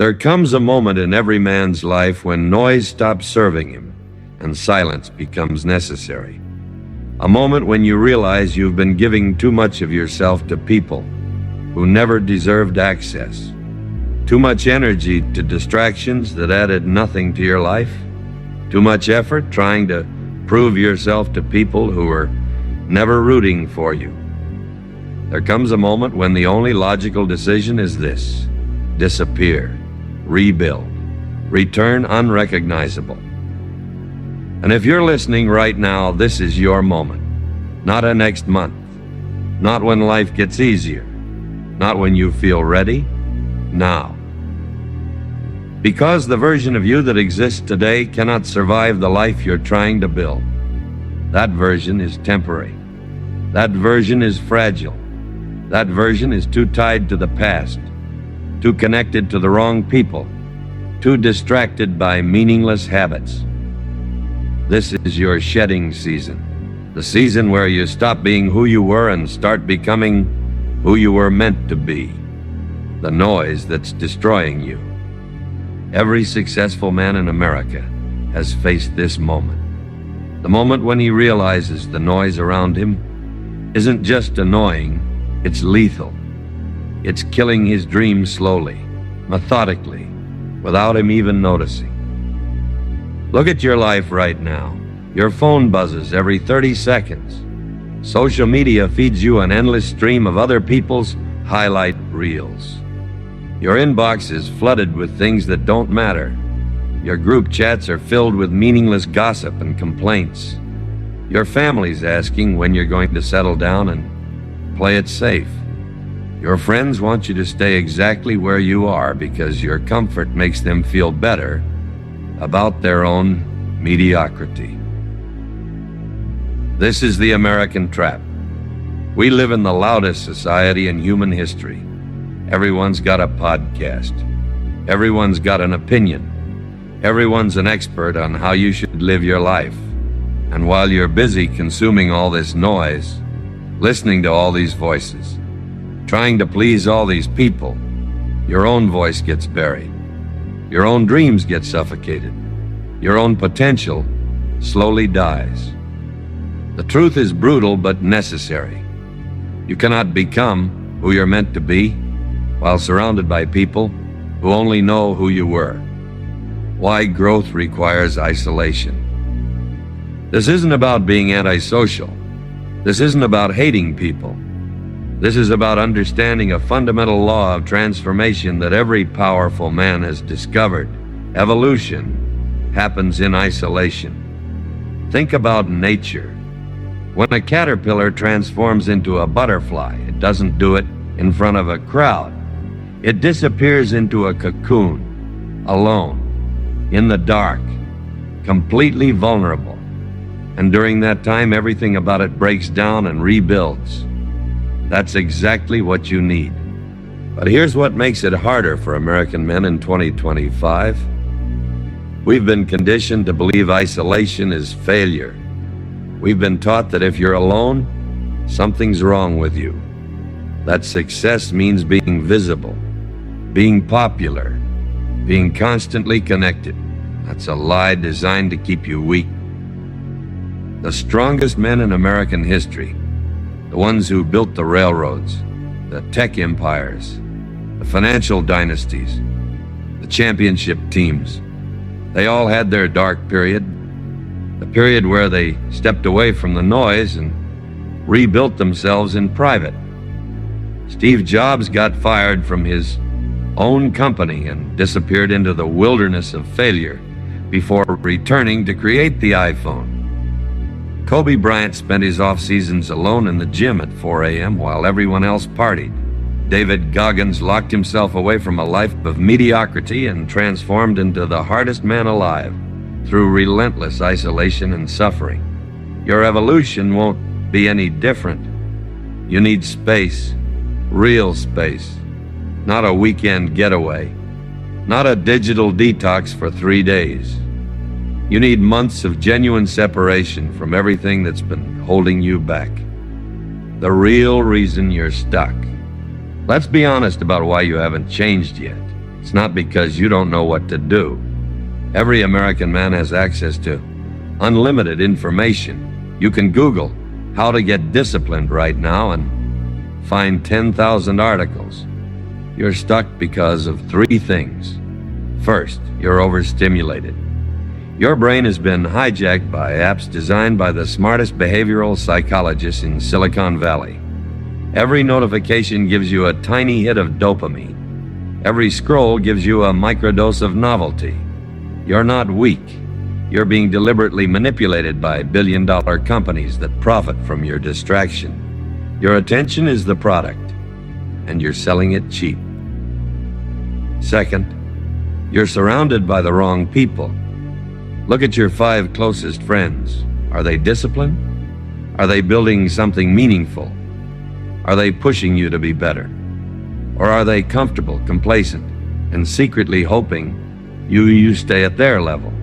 There comes a moment in every man's life when noise stops serving him and silence becomes necessary. A moment when you realize you've been giving too much of yourself to people who never deserved access. Too much energy to distractions that added nothing to your life. Too much effort trying to prove yourself to people who were never rooting for you. There comes a moment when the only logical decision is this: disappear, rebuild, return unrecognizable. And if you're listening right now, this is your moment. Not a next month, not when life gets easier, not when you feel ready, now. Because the version of you that exists today cannot survive the life you're trying to build. That version is temporary. That version is fragile. That version is too tied to the past, too connected to the wrong people, too distracted by meaningless habits. This is your shedding season, the season where you stop being who you were and start becoming who you were meant to be, the noise that's destroying you. Every successful man in America has faced this moment, the moment when he realizes the noise around him isn't just annoying, it's lethal. It's killing his dreams slowly, methodically, without him even noticing. Look at your life right now. Your phone buzzes every 30 seconds. Social media feeds you an endless stream of other people's highlight reels. Your inbox is flooded with things that don't matter. Your group chats are filled with meaningless gossip and complaints. Your family's asking when you're going to settle down and play it safe. Your friends want you to stay exactly where you are because your comfort makes them feel better about their own mediocrity. This is the American trap. We live in the loudest society in human history. Everyone's got a podcast. Everyone's got an opinion. Everyone's an expert on how you should live your life. And while you're busy consuming all this noise, listening to all these voices, trying to please all these people, your own voice gets buried. Your own dreams get suffocated. Your own potential slowly dies. The truth is brutal but necessary. You cannot become who you're meant to be while surrounded by people who only know who you were. Why growth requires isolation. This isn't about being antisocial. This isn't about hating people. This is about understanding a fundamental law of transformation that every powerful man has discovered. Evolution happens in isolation. Think about nature. When a caterpillar transforms into a butterfly, it doesn't do it in front of a crowd. It disappears into a cocoon, alone, in the dark, completely vulnerable. And during that time, everything about it breaks down and rebuilds. That's exactly what you need. But here's what makes it harder for American men in 2025. We've been conditioned to believe isolation is failure. We've been taught that if you're alone, something's wrong with you. That success means being visible, being popular, being constantly connected. That's a lie designed to keep you weak. The strongest men in American history, the ones who built the railroads, the tech empires, the financial dynasties, the championship teams, they all had their dark period, the period where they stepped away from the noise and rebuilt themselves in private. Steve Jobs got fired from his own company and disappeared into the wilderness of failure before returning to create the iPhone. Kobe Bryant spent his off seasons alone in the gym at 4 a.m. while everyone else partied. David Goggins locked himself away from a life of mediocrity and transformed into the hardest man alive through relentless isolation and suffering. Your evolution won't be any different. You need space, real space, not a weekend getaway, not a digital detox for 3 days. You need months of genuine separation from everything that's been holding you back. The real reason you're stuck. Let's be honest about why you haven't changed yet. It's not because you don't know what to do. Every American man has access to unlimited information. You can Google how to get disciplined right now and find 10,000 articles. You're stuck because of three things. First, you're overstimulated. Your brain has been hijacked by apps designed by the smartest behavioral psychologists in Silicon Valley. Every notification gives you a tiny hit of dopamine. Every scroll gives you a microdose of novelty. You're not weak. You're being deliberately manipulated by billion-dollar companies that profit from your distraction. Your attention is the product, and you're selling it cheap. Second, you're surrounded by the wrong people. Look at your 5 closest friends. Are they disciplined? Are they building something meaningful? Are they pushing you to be better? Or are they comfortable, complacent, and secretly hoping you stay at their level?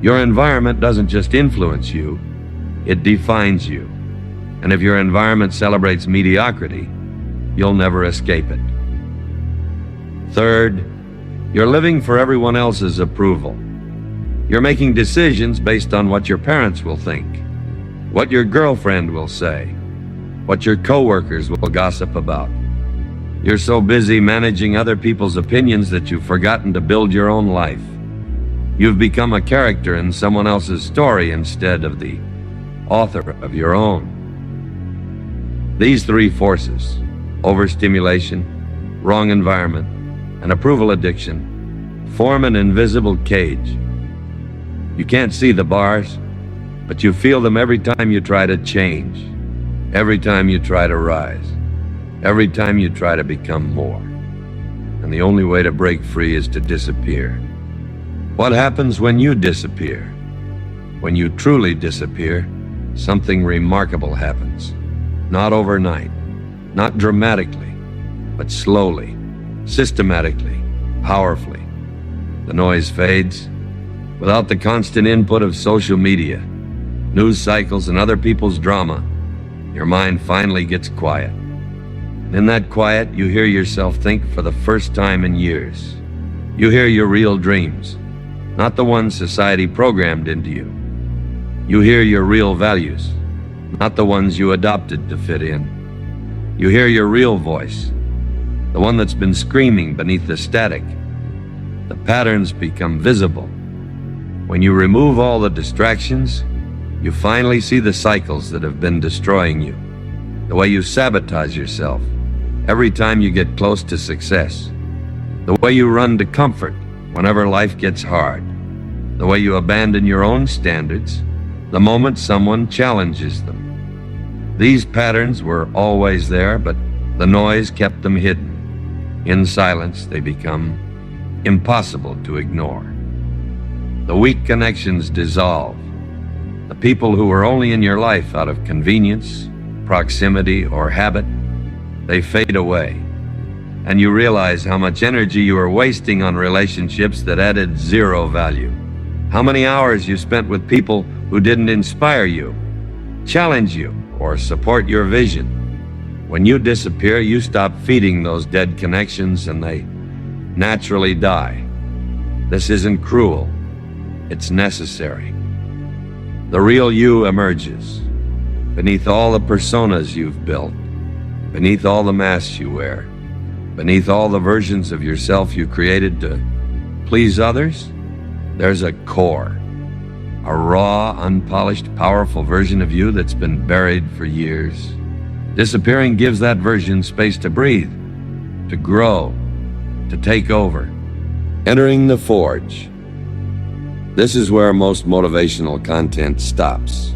Your environment doesn't just influence you, it defines you. And if your environment celebrates mediocrity, you'll never escape it. Third, you're living for everyone else's approval. You're making decisions based on what your parents will think, what your girlfriend will say, what your coworkers will gossip about. You're so busy managing other people's opinions that you've forgotten to build your own life. You've become a character in someone else's story instead of the author of your own. These three forces, overstimulation, wrong environment, and approval addiction, form an invisible cage. You can't see the bars, but you feel them every time you try to change, every time you try to rise, every time you try to become more. And the only way to break free is to disappear. What happens when you disappear? When you truly disappear, something remarkable happens. Not overnight, not dramatically, but slowly, systematically, powerfully. The noise fades. Without the constant input of social media, news cycles, and other people's drama, your mind finally gets quiet. And in that quiet, you hear yourself think for the first time in years. You hear your real dreams, not the ones society programmed into you. You hear your real values, not the ones you adopted to fit in. You hear your real voice, the one that's been screaming beneath the static. The patterns become visible. When you remove all the distractions, you finally see the cycles that have been destroying you. The way you sabotage yourself every time you get close to success. The way you run to comfort whenever life gets hard. The way you abandon your own standards the moment someone challenges them. These patterns were always there, but the noise kept them hidden. In silence, they become impossible to ignore. The weak connections dissolve. The people who were only in your life out of convenience, proximity, or habit, they fade away. And you realize how much energy you were wasting on relationships that added zero value. How many hours you spent with people who didn't inspire you, challenge you, or support your vision. When you disappear, you stop feeding those dead connections and they naturally die. This isn't cruel. It's necessary. The real you emerges. Beneath all the personas you've built, beneath all the masks you wear, beneath all the versions of yourself you created to please others, there's a core. A raw, unpolished, powerful version of you that's been buried for years. Disappearing gives that version space to breathe, to grow, to take over. Entering the forge. This is where most motivational content stops.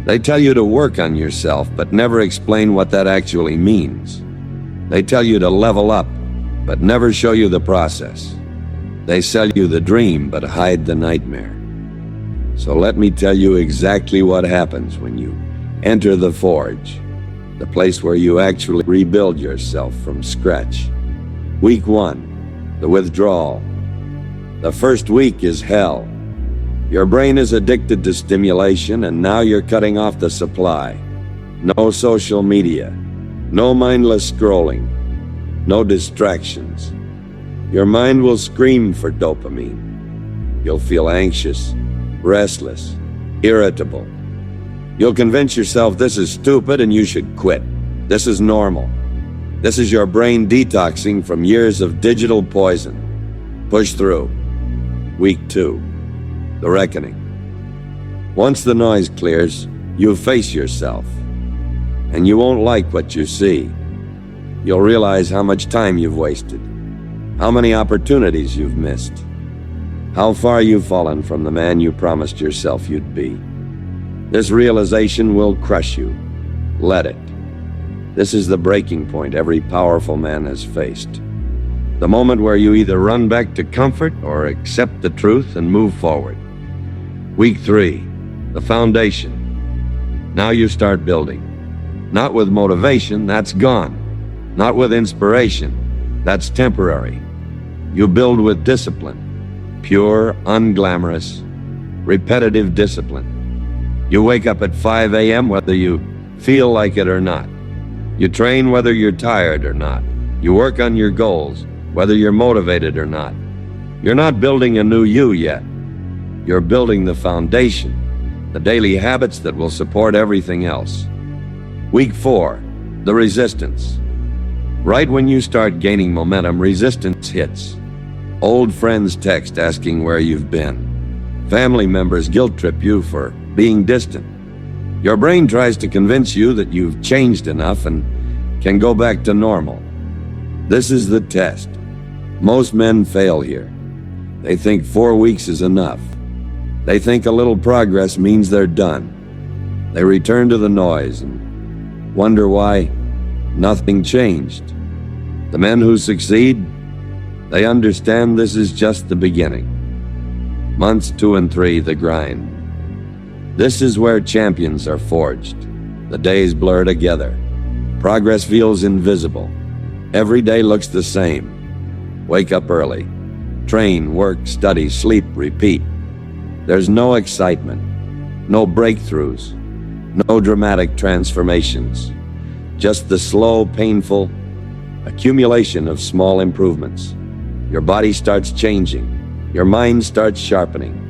They tell you to work on yourself, but never explain what that actually means. They tell you to level up, but never show you the process. They sell you the dream, but hide the nightmare. So let me tell you exactly what happens when you enter the forge, the place where you actually rebuild yourself from scratch. Week 1, the withdrawal. The first week is hell. Your brain is addicted to stimulation, and now you're cutting off the supply. No social media, no mindless scrolling, no distractions. Your mind will scream for dopamine. You'll feel anxious, restless, irritable. You'll convince yourself this is stupid and you should quit. This is normal. This is your brain detoxing from years of digital poison. Push through. Week 2. The reckoning. Once the noise clears, you face yourself. And you won't like what you see. You'll realize how much time you've wasted, how many opportunities you've missed, how far you've fallen from the man you promised yourself you'd be. This realization will crush you. Let it. This is the breaking point every powerful man has faced. The moment where you either run back to comfort or accept the truth and move forward. Week 3, the foundation. Now you start building. Not with motivation, that's gone. Not with inspiration, that's temporary. You build with discipline. Pure, unglamorous, repetitive discipline. You wake up at 5 a.m. whether you feel like it or not. You train whether you're tired or not. You work on your goals, whether you're motivated or not. You're not building a new you yet. You're building the foundation, the daily habits that will support everything else. Week 4, the resistance. Right when you start gaining momentum, resistance hits. Old friends text asking where you've been. Family members guilt trip you for being distant. Your brain tries to convince you that you've changed enough and can go back to normal. This is the test. Most men fail here. They think 4 weeks is enough. They think a little progress means they're done. They return to the noise and wonder why nothing changed. The men who succeed, they understand this is just the beginning. Months 2 and 3, the grind. This is where champions are forged. The days blur together. Progress feels invisible. Every day looks the same. Wake up early. Train, work, study, sleep, repeat. There's no excitement, no breakthroughs, no dramatic transformations. Just the slow, painful accumulation of small improvements. Your body starts changing. Your mind starts sharpening.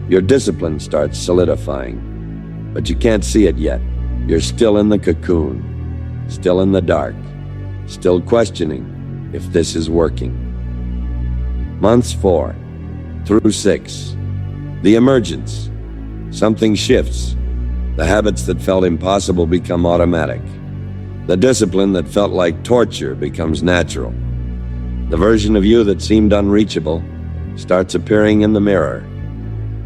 Your discipline starts solidifying. But you can't see it yet. You're still in the cocoon, still in the dark, still questioning if this is working. Months 4 through 6. The emergence. Something shifts. The habits that felt impossible become automatic. The discipline that felt like torture becomes natural. The version of you that seemed unreachable starts appearing in the mirror.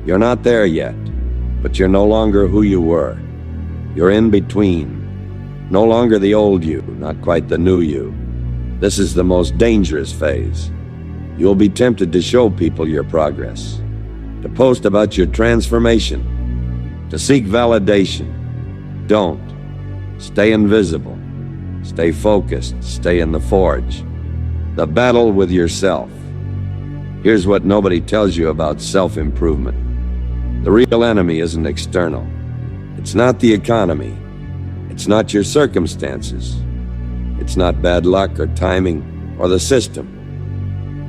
You're not there yet, but you're no longer who you were. You're in between. No longer the old you, not quite the new you. This is the most dangerous phase. You'll be tempted to show people your progress, to post about your transformation, to seek validation. Don't. Stay invisible. Stay focused. Stay in the forge. The battle with yourself. Here's what nobody tells you about self-improvement. The real enemy isn't external. It's not the economy. It's not your circumstances. It's not bad luck or timing or the system.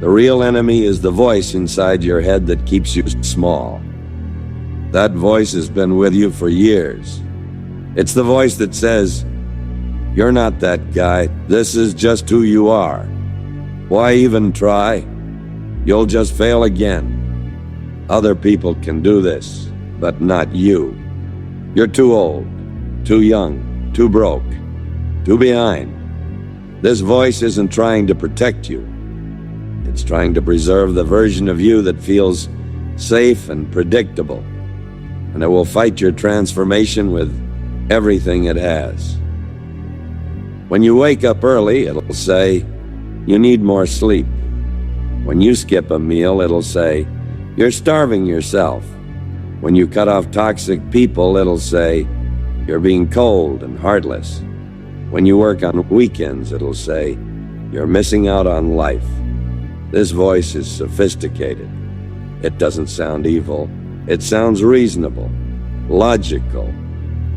The real enemy is the voice inside your head that keeps you small. That voice has been with you for years. It's the voice that says, "You're not that guy. This is just who you are. Why even try? You'll just fail again. Other people can do this, but not you. You're too old, too young, too broke, too behind." This voice isn't trying to protect you. It's trying to preserve the version of you that feels safe and predictable. And it will fight your transformation with everything it has. When you wake up early, it'll say, "You need more sleep." When you skip a meal, it'll say, "You're starving yourself." When you cut off toxic people, it'll say, "You're being cold and heartless." When you work on weekends, it'll say, "You're missing out on life." This voice is sophisticated. It doesn't sound evil. It sounds reasonable, logical,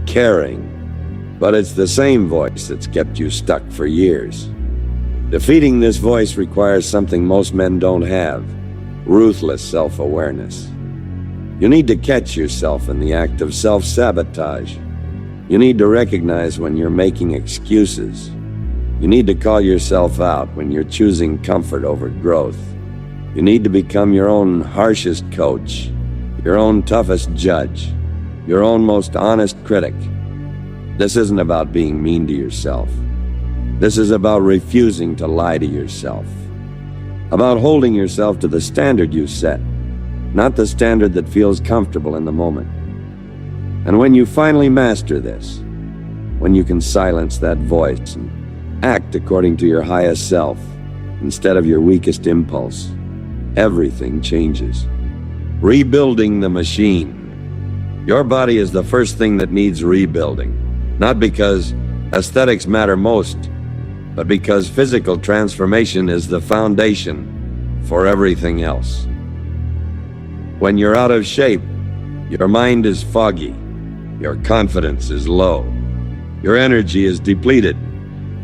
caring. But it's the same voice that's kept you stuck for years. Defeating this voice requires something most men don't have: ruthless self-awareness. You need to catch yourself in the act of self-sabotage. You need to recognize when you're making excuses. You need to call yourself out when you're choosing comfort over growth. You need to become your own harshest coach, your own toughest judge, your own most honest critic. This isn't about being mean to yourself. This is about refusing to lie to yourself. About holding yourself to the standard you set, not the standard that feels comfortable in the moment. And when you finally master this, when you can silence that voice and act according to your highest self instead of your weakest impulse, everything changes. Rebuilding the machine. Your body is the first thing that needs rebuilding, not because aesthetics matter most, but because physical transformation is the foundation for everything else. When you're out of shape, your mind is foggy, your confidence is low, your energy is depleted,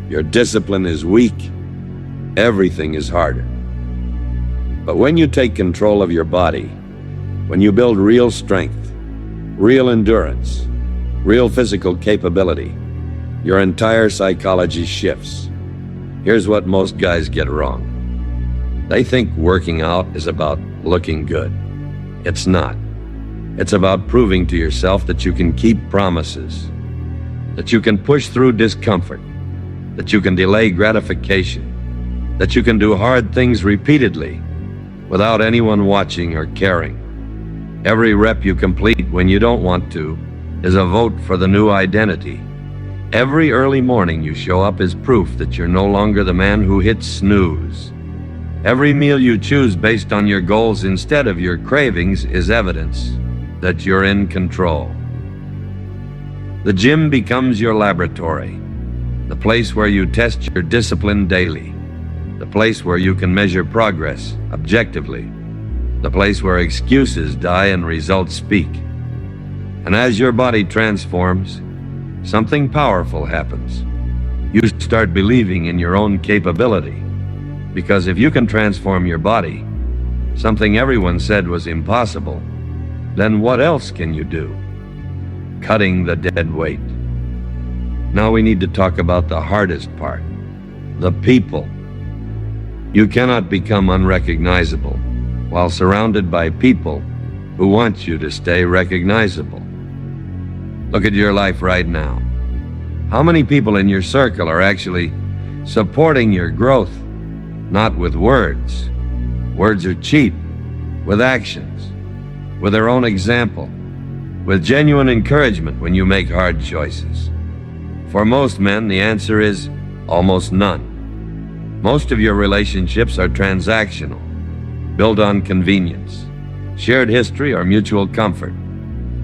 your discipline is weak, everything is harder. But when you take control of your body, when you build real strength, real endurance, real physical capability, your entire psychology shifts. Here's what most guys get wrong. They think working out is about looking good. It's not. It's about proving to yourself that you can keep promises, that you can push through discomfort, that you can delay gratification, that you can do hard things repeatedly without anyone watching or caring. Every rep you complete when you don't want to is a vote for the new identity. Every early morning you show up is proof that you're no longer the man who hits snooze. Every meal you choose based on your goals instead of your cravings is evidence that you're in control. The gym becomes your laboratory, the place where you test your discipline daily, the place where you can measure progress objectively, the place where excuses die and results speak. And as your body transforms, something powerful happens. You start believing in your own capability. Because if you can transform your body, something everyone said was impossible, then what else can you do? Cutting the dead weight. Now we need to talk about the hardest part, the people. You cannot become unrecognizable while surrounded by people who want you to stay recognizable. Look at your life right now. How many people in your circle are actually supporting your growth? Not with words. Words are cheap. With actions. With their own example. With genuine encouragement when you make hard choices. For most men, the answer is almost none. Most of your relationships are transactional, built on convenience, shared history, or mutual comfort.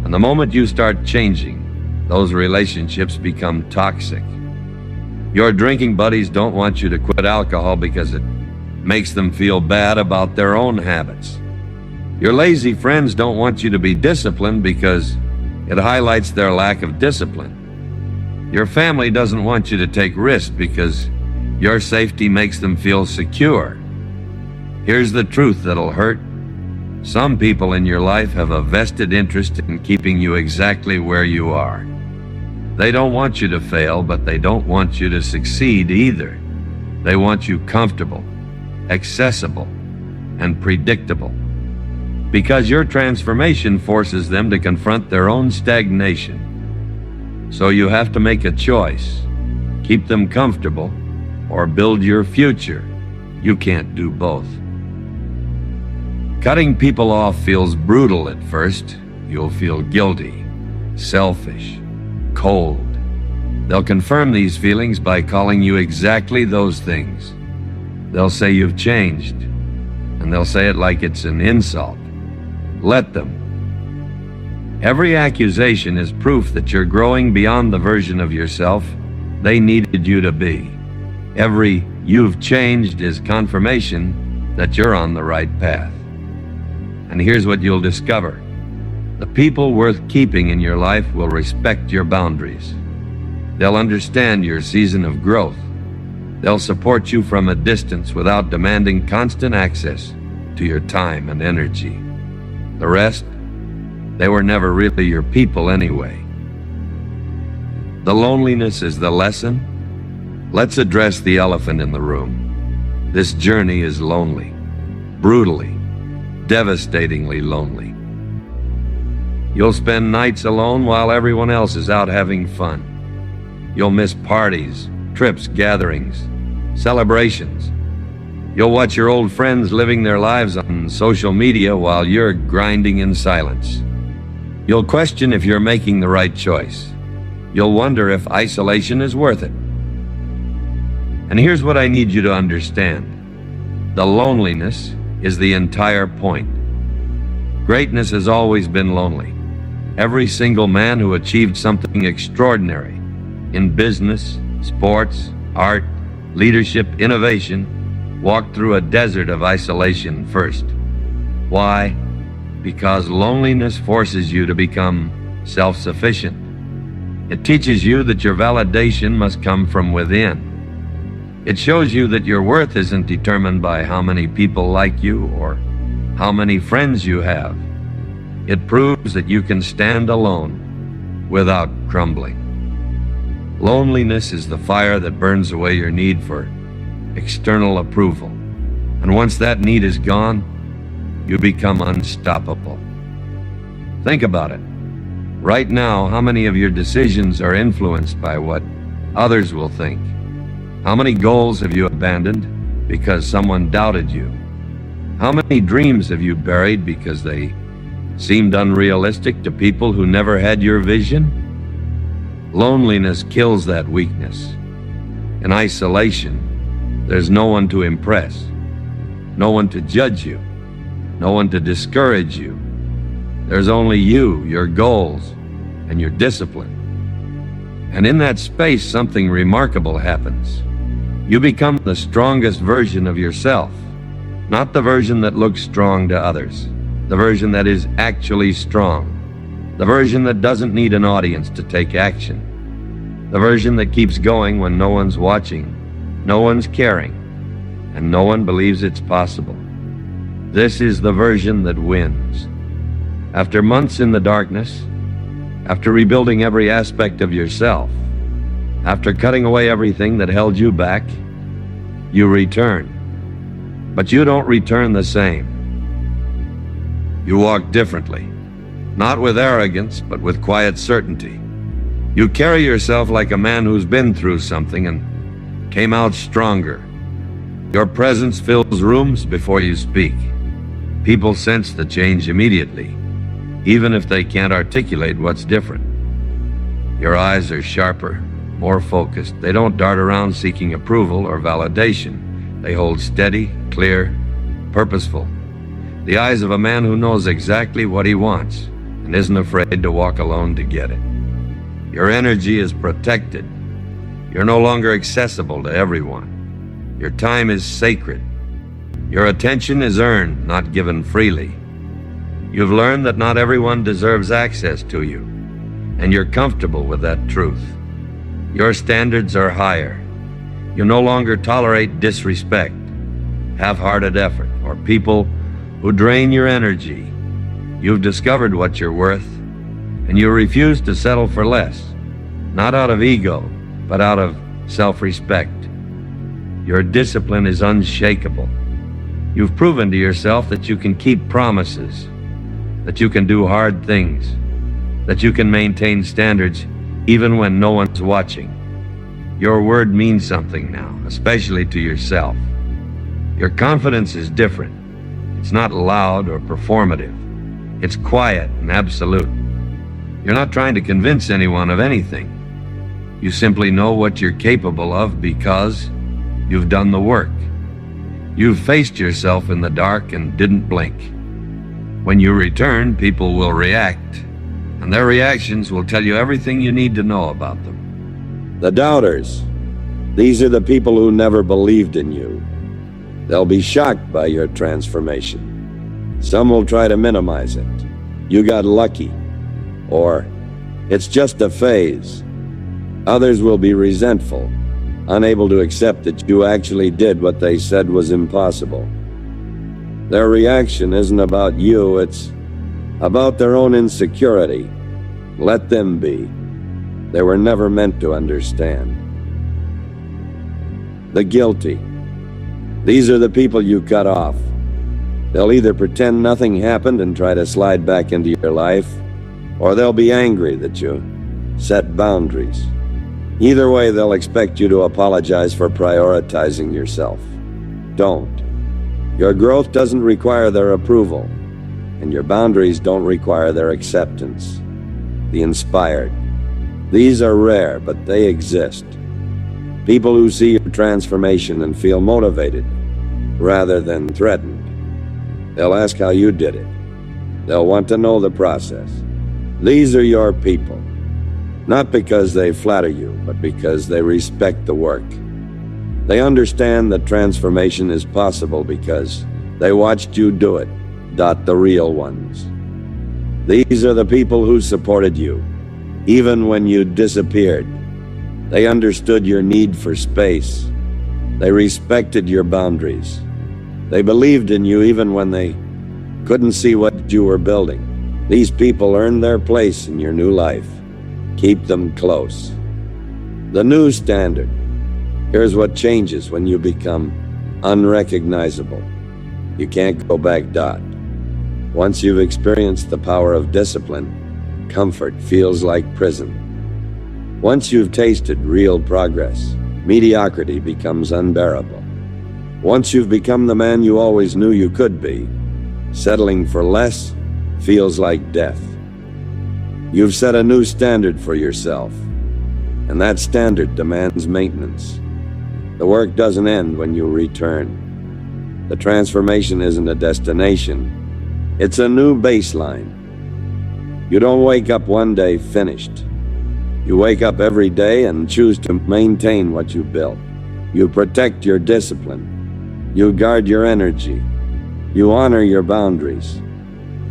And the moment you start changing, those relationships become toxic. Your drinking buddies don't want you to quit alcohol because it makes them feel bad about their own habits. Your lazy friends don't want you to be disciplined because it highlights their lack of discipline. Your family doesn't want you to take risks because your safety makes them feel secure. Here's the truth that'll hurt. Some people in your life have a vested interest in keeping you exactly where you are. They don't want you to fail, but they don't want you to succeed either. They want you comfortable, accessible, and predictable. Because your transformation forces them to confront their own stagnation. So you have to make a choice. Keep them comfortable or build your future. You can't do both. Cutting people off feels brutal at first. You'll feel guilty, selfish, cold. They'll confirm these feelings by calling you exactly those things. They'll say you've changed, and they'll say it like it's an insult. Let them. Every accusation is proof that you're growing beyond the version of yourself they needed you to be. Every "you've changed" is confirmation that you're on the right path. And here's what you'll discover. The people worth keeping in your life will respect your boundaries. They'll understand your season of growth. They'll support you from a distance without demanding constant access to your time and energy. The rest, they were never really your people anyway. The loneliness is the lesson. Let's address the elephant in the room. This journey is lonely, brutally, devastatingly lonely. You'll spend nights alone while everyone else is out having fun. You'll miss parties, trips, gatherings, celebrations. You'll watch your old friends living their lives on social media while you're grinding in silence. You'll question if you're making the right choice. You'll wonder if isolation is worth it. And here's what I need you to understand. The loneliness is the entire point. Greatness has always been lonely. Every single man who achieved something extraordinary in business, sports, art, leadership, innovation, walked through a desert of isolation first. Why? Because loneliness forces you to become self-sufficient. It teaches you that your validation must come from within. It shows you that your worth isn't determined by how many people like you or how many friends you have. It proves that you can stand alone without crumbling. Loneliness is the fire that burns away your need for external approval. And once that need is gone, you become unstoppable. Think about it. Right now, how many of your decisions are influenced by what others will think? How many goals have you abandoned because someone doubted you? How many dreams have you buried because they seemed unrealistic to people who never had your vision? Loneliness kills that weakness. In isolation, there's no one to impress, no one to judge you, no one to discourage you. There's only you, your goals, and your discipline. And in that space, something remarkable happens. You become the strongest version of yourself, not the version that looks strong to others, the version that is actually strong. The version that doesn't need an audience to take action. The version that keeps going when no one's watching, no one's caring, and no one believes it's possible. This is the version that wins. After months in the darkness, after rebuilding every aspect of yourself, after cutting away everything that held you back, you return. But you don't return the same. You walk differently. Not with arrogance, but with quiet certainty. You carry yourself like a man who's been through something and came out stronger. Your presence fills rooms before you speak. People sense the change immediately, even if they can't articulate what's different. Your eyes are sharper, more focused. They don't dart around seeking approval or validation. They hold steady, clear, purposeful. The eyes of a man who knows exactly what he wants and isn't afraid to walk alone to get it. Your energy is protected. You're no longer accessible to everyone. Your time is sacred. Your attention is earned, not given freely. You've learned that not everyone deserves access to you, and you're comfortable with that truth. Your standards are higher. You no longer tolerate disrespect, half-hearted effort, or people who drain your energy. You've discovered what you're worth, and you refuse to settle for less, not out of ego, but out of self-respect. Your discipline is unshakable. You've proven to yourself that you can keep promises, that you can do hard things, that you can maintain standards even when no one's watching. Your word means something now, especially to yourself. Your confidence is different. It's not loud or performative. It's quiet and absolute. You're not trying to convince anyone of anything. You simply know what you're capable of because you've done the work. You've faced yourself in the dark and didn't blink. When you return, people will react, and their reactions will tell you everything you need to know about them. The doubters. These are the people who never believed in you. They'll be shocked by your transformation. Some will try to minimize it. You got lucky. Or, it's just a phase. Others will be resentful. unable to accept that you actually did what they said was impossible. Their reaction isn't about you, it's about their own insecurity. Let them be. They were never meant to understand. The guilty. These are the people you cut off. They'll either pretend nothing happened and try to slide back into your life, or they'll be angry that you set boundaries. Either way, they'll expect you to apologize for prioritizing yourself. Don't. Your growth doesn't require their approval, and your boundaries don't require their acceptance. The inspired. These are rare, but they exist. People who see your transformation and feel motivated, rather than threatened. They'll ask how you did it. They'll want to know the process. These are your people. Not because they flatter you, but because they respect the work. They understand that transformation is possible because they watched you do it. The real ones. These are the people who supported you, even when you disappeared. They understood your need for space. They respected your boundaries. They believed in you even when they couldn't see what you were building. These people earned their place in your new life. Keep them close. The new standard. Here's what changes when you become unrecognizable. You can't go back. Once you've experienced the power of discipline, comfort feels like prison. Once you've tasted real progress, mediocrity becomes unbearable. Once you've become the man you always knew you could be, settling for less feels like death. You've set a new standard for yourself, and that standard demands maintenance. The work doesn't end when you return. The transformation isn't a destination, it's a new baseline. You don't wake up one day finished. You wake up every day and choose to maintain what you built. You protect your discipline. You guard your energy. You honor your boundaries.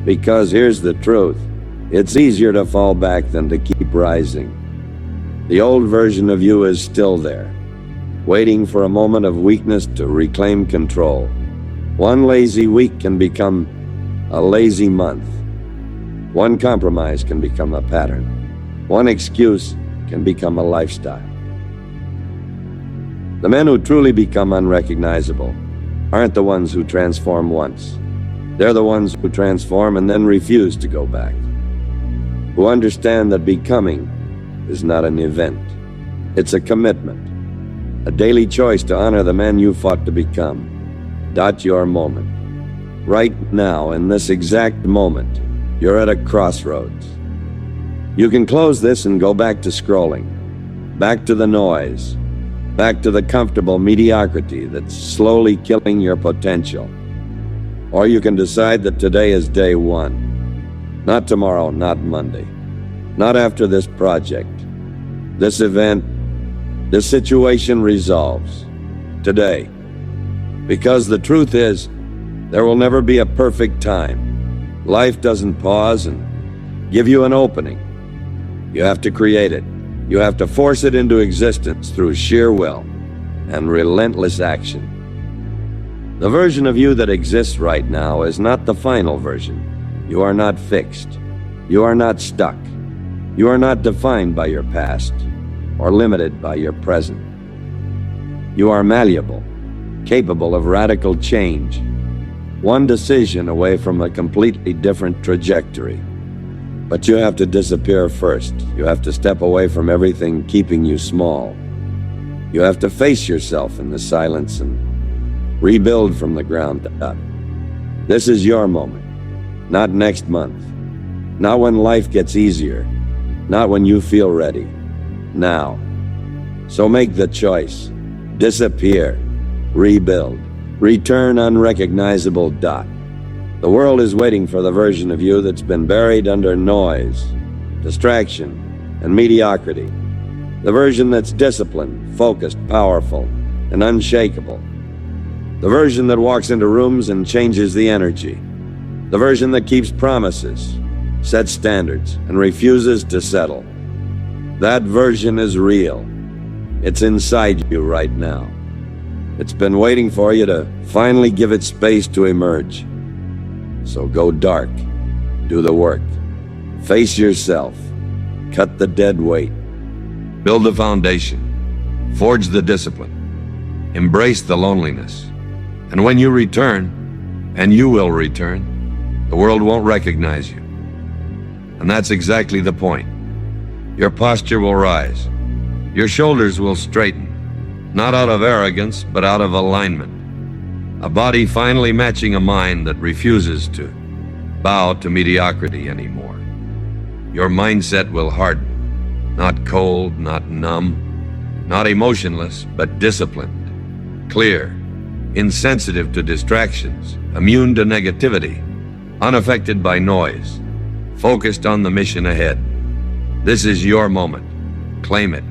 Because here's the truth. It's easier to fall back than to keep rising. The old version of you is still there, waiting for a moment of weakness to reclaim control. One lazy week can become a lazy month. One compromise can become a pattern. One excuse can become a lifestyle. The men who truly become unrecognizable aren't the ones who transform once. They're the ones who transform and then refuse to go back. Who understand that becoming is not an event. It's a commitment. A daily choice to honor the man you fought to become. Your moment. Right now, in this exact moment, you're at a crossroads. You can close this and go back to scrolling. Back to the noise. Back to the comfortable mediocrity that's slowly killing your potential. Or you can decide that today is day one. Not tomorrow, not Monday. Not after this project. This event, this situation resolves. Today. Because the truth is, there will never be a perfect time. Life doesn't pause and give you an opening. You have to create it. You have to force it into existence through sheer will and relentless action. The version of you that exists right now is not the final version. You are not fixed. You are not stuck. You are not defined by your past or limited by your present. You are malleable, capable of radical change, one decision away from a completely different trajectory. But you have to disappear first. You have to step away from everything keeping you small. You have to face yourself in the silence and rebuild from the ground up. This is your moment. Not next month. Not when life gets easier. Not when you feel ready. Now. So make the choice. Disappear. Rebuild. Return unrecognizable. The world is waiting for the version of you that's been buried under noise, distraction, and mediocrity. The version that's disciplined, focused, powerful, and unshakable. The version that walks into rooms and changes the energy. The version that keeps promises, sets standards, and refuses to settle. That version is real. It's inside you right now. It's been waiting for you to finally give it space to emerge. So go dark. Do the work. Face yourself. Cut the dead weight. Build the foundation. Forge the discipline. Embrace the loneliness. And when you return, and you will return, the world won't recognize you. And that's exactly the point. Your posture will rise. Your shoulders will straighten. Not out of arrogance, but out of alignment. A body finally matching a mind that refuses to bow to mediocrity anymore. Your mindset will harden. Not cold, not numb, not emotionless, but disciplined. Clear. Insensitive to distractions. Immune to negativity. Unaffected by noise. Focused on the mission ahead. This is your moment. Claim it.